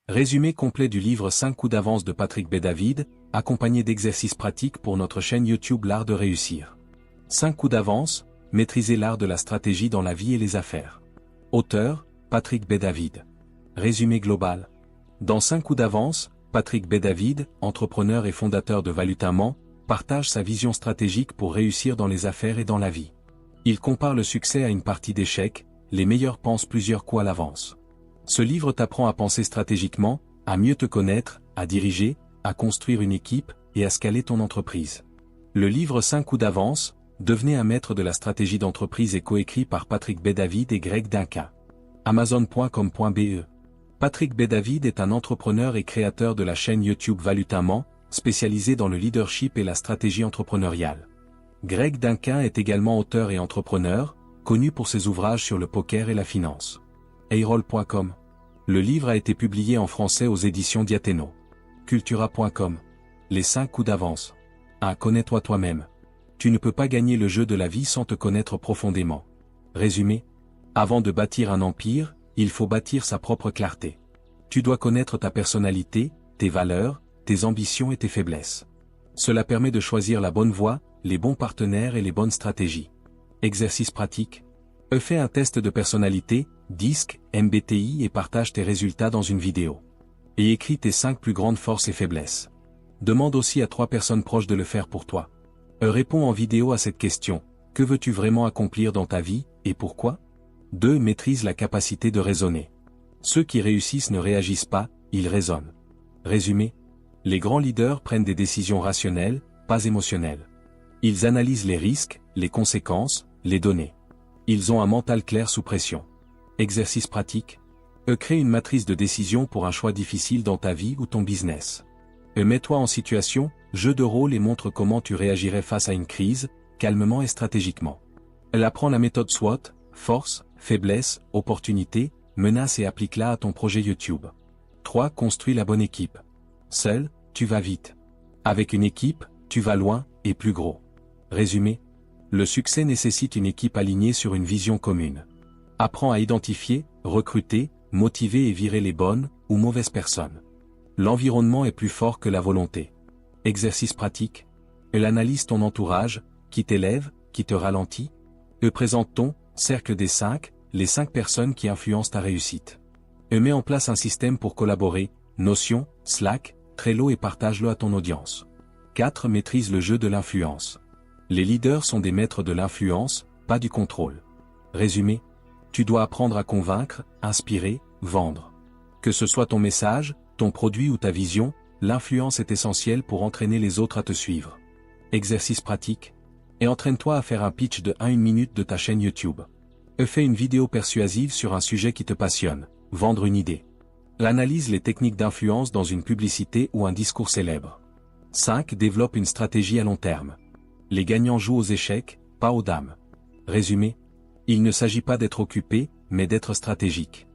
Résumé complet du livre 5 coups d'avance de Patrick Bet-David, accompagné d'exercices pratiques pour notre chaîne YouTube L'Art de réussir. 5 coups d'avance, maîtriser l'art de la stratégie dans la vie et les affaires. Auteur, Patrick Bet-David. Résumé global. Dans 5 coups d'avance, Patrick Bet-David, entrepreneur et fondateur de Valutamment, partage sa vision stratégique pour réussir dans les affaires et dans la vie. Il compare le succès à une partie d'échecs, les meilleurs pensent plusieurs coups à l'avance. Ce livre t'apprend à penser stratégiquement, à mieux te connaître, à diriger, à construire une équipe, et à scaler ton entreprise. Le livre 5 coups d'avance, devenez un maître de la stratégie d'entreprise est coécrit par Patrick Bet-David et Greg Duncan. Amazon.com.be. Patrick Bet-David est un entrepreneur et créateur de la chaîne YouTube Valutamment, spécialisé dans le leadership et la stratégie entrepreneuriale. Greg Duncan est également auteur et entrepreneur, connu pour ses ouvrages sur le poker et la finance. Eyrol.com. Le livre a été publié en français aux éditions Diathéno. Cultura.com. Les 5 coups d'avance. 1. Connais-toi toi-même. Tu ne peux pas gagner le jeu de la vie sans te connaître profondément. Résumé. Avant de bâtir un empire, il faut bâtir sa propre clarté. Tu dois connaître ta personnalité, tes valeurs, tes ambitions et tes faiblesses. Cela permet de choisir la bonne voie, les bons partenaires et les bonnes stratégies. Exercice pratique. Fais un test de personnalité, DISC, MBTI et partage tes résultats dans une vidéo. Et écris tes 5 plus grandes forces et faiblesses. Demande aussi à 3 personnes proches de le faire pour toi. Réponds en vidéo à cette question. Que veux-tu vraiment accomplir dans ta vie, et pourquoi? 2. Maîtrise la capacité de raisonner. Ceux qui réussissent ne réagissent pas, ils raisonnent. Résumé. Les grands leaders prennent des décisions rationnelles, pas émotionnelles. Ils analysent les risques, les conséquences, les données. Ils ont un mental clair sous pression. Exercice pratique. Crée une matrice de décision pour un choix difficile dans ta vie ou ton business. Mets-toi en situation, jeu de rôle et montre comment tu réagirais face à une crise, calmement et stratégiquement. Apprends la méthode SWOT, force, faiblesse, opportunité, menace et applique-la à ton projet YouTube. 3. Construis la bonne équipe. Seul, tu vas vite. Avec une équipe, tu vas loin, et plus gros. Résumé. Le succès nécessite une équipe alignée sur une vision commune. Apprends à identifier, recruter, motiver et virer les bonnes ou mauvaises personnes. L'environnement est plus fort que la volonté. Exercice pratique. Analyse ton entourage, qui t'élève, qui te ralentit. Présente ton cercle des 5, les 5 personnes qui influencent ta réussite. Mets en place un système pour collaborer, Notion, Slack, Trello et partage-le à ton audience. 4. Maîtrise le jeu de l'influence. Les leaders sont des maîtres de l'influence, pas du contrôle. Résumé. Tu dois apprendre à convaincre, inspirer, vendre. Que ce soit ton message, ton produit ou ta vision, l'influence est essentielle pour entraîner les autres à te suivre. Exercice pratique. Et entraîne-toi à faire un pitch de 1 minute de ta chaîne YouTube. Fais une vidéo persuasive sur un sujet qui te passionne, vendre une idée. Analyse les techniques d'influence dans une publicité ou un discours célèbre. 5. Développe une stratégie à long terme. Les gagnants jouent aux échecs, pas aux dames. Résumé. Il ne s'agit pas d'être occupé, mais d'être stratégique.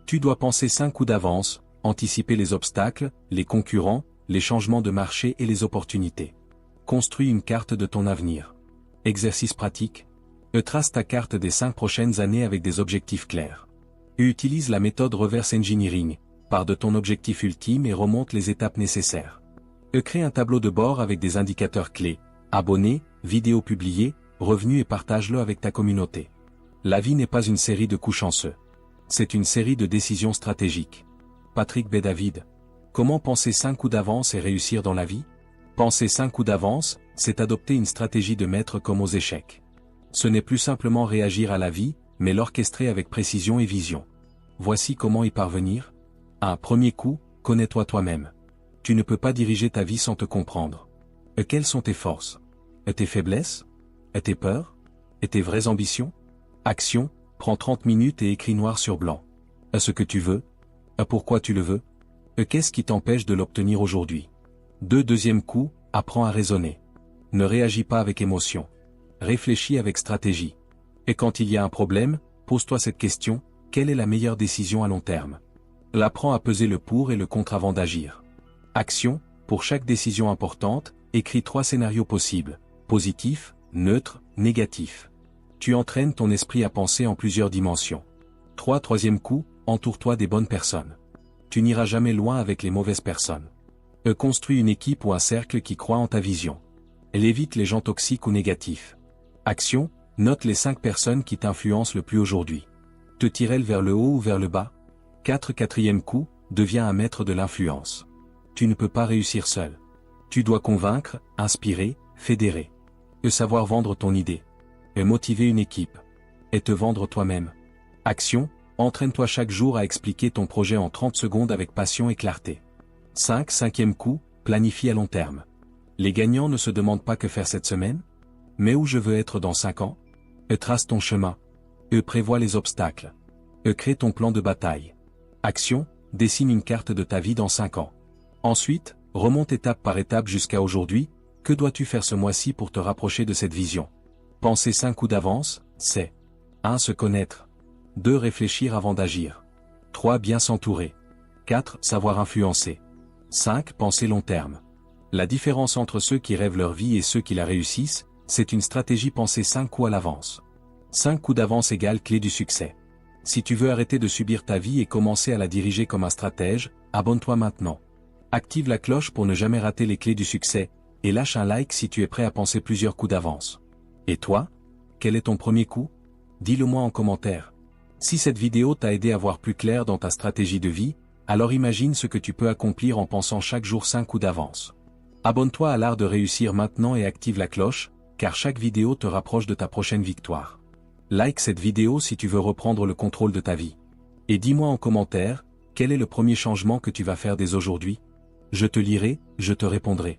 Tu dois penser 5 coups d'avance, anticiper les obstacles, les concurrents, les changements de marché et les opportunités. Construis une carte de ton avenir. Exercice pratique. Trace ta carte des 5 prochaines années avec des objectifs clairs. Utilise la méthode reverse engineering, pars de ton objectif ultime et remonte les étapes nécessaires. Crée un tableau de bord avec des indicateurs clés, abonnés, vidéos publiées, revenus et partage-le avec ta communauté. La vie n'est pas une série de coups chanceux. C'est une série de décisions stratégiques. Patrick Bet-David. Comment penser 5 coups d'avance et réussir dans la vie? Penser 5 coups d'avance, c'est adopter une stratégie de maître comme aux échecs. Ce n'est plus simplement réagir à la vie, mais l'orchestrer avec précision et vision. Voici comment y parvenir. 1. Premier coup, connais-toi toi-même. Tu ne peux pas diriger ta vie sans te comprendre. Quelles sont tes forces? Tes faiblesses? Tes peurs? Et tes vraies ambitions? Action, prends 30 minutes et écris noir sur blanc. Ce que tu veux? Pourquoi tu le veux? Qu'est-ce qui t'empêche de l'obtenir aujourd'hui? 2. Deuxième coup, apprends à raisonner. Ne réagis pas avec émotion. Réfléchis avec stratégie. Et quand il y a un problème, pose-toi cette question, quelle est la meilleure décision à long terme? Apprends à peser le pour et le contre avant d'agir. Action, pour chaque décision importante, écris 3 scénarios possibles, positif, neutre, négatif. Tu entraînes ton esprit à penser en plusieurs dimensions. 3. Troisième coup, entoure-toi des bonnes personnes. tu n'iras jamais loin avec les mauvaises personnes. Construis une équipe ou un cercle qui croit en ta vision. Évite les gens toxiques ou négatifs. Action, note les 5 personnes qui t'influencent le plus aujourd'hui. Te tire-t-elle vers le haut ou vers le bas? 4e coup, deviens un maître de l'influence. Tu ne peux pas réussir seul. Tu dois convaincre, inspirer, fédérer. Savoir vendre ton idée. Motiver une équipe. Et te vendre toi-même. Action, entraîne-toi chaque jour à expliquer ton projet en 30 secondes avec passion et clarté. 5e coup, planifie à long terme. Les gagnants ne se demandent pas que faire cette semaine, mais où je veux être dans 5 ans. Trace ton chemin. Prévois les obstacles. Crée ton plan de bataille. Action, dessine une carte de ta vie dans 5 ans. Ensuite, remonte étape par étape jusqu'à aujourd'hui. Que dois-tu faire ce mois-ci pour te rapprocher de cette vision? Penser 5 coups d'avance, c'est 1. Se connaître. 2. Réfléchir avant d'agir. 3. Bien s'entourer. 4. Savoir influencer. 5. Penser long terme. La différence entre ceux qui rêvent leur vie et ceux qui la réussissent, c'est une stratégie pensée 5 coups à l'avance. 5 coups d'avance égale clé du succès. Si tu veux arrêter de subir ta vie et commencer à la diriger comme un stratège, abonne-toi maintenant. Active la cloche pour ne jamais rater les clés du succès, et lâche un like si tu es prêt à penser plusieurs coups d'avance. Et toi? Quel est ton premier coup? Dis-le moi en commentaire. Si cette vidéo t'a aidé à voir plus clair dans ta stratégie de vie, alors imagine ce que tu peux accomplir en pensant chaque jour 5 coups d'avance. Abonne-toi à l'art de réussir maintenant et active la cloche, car chaque vidéo te rapproche de ta prochaine victoire. Like cette vidéo si tu veux reprendre le contrôle de ta vie. Et dis-moi en commentaire, quel est le premier changement que tu vas faire dès aujourd'hui? Je te lirai, je te répondrai.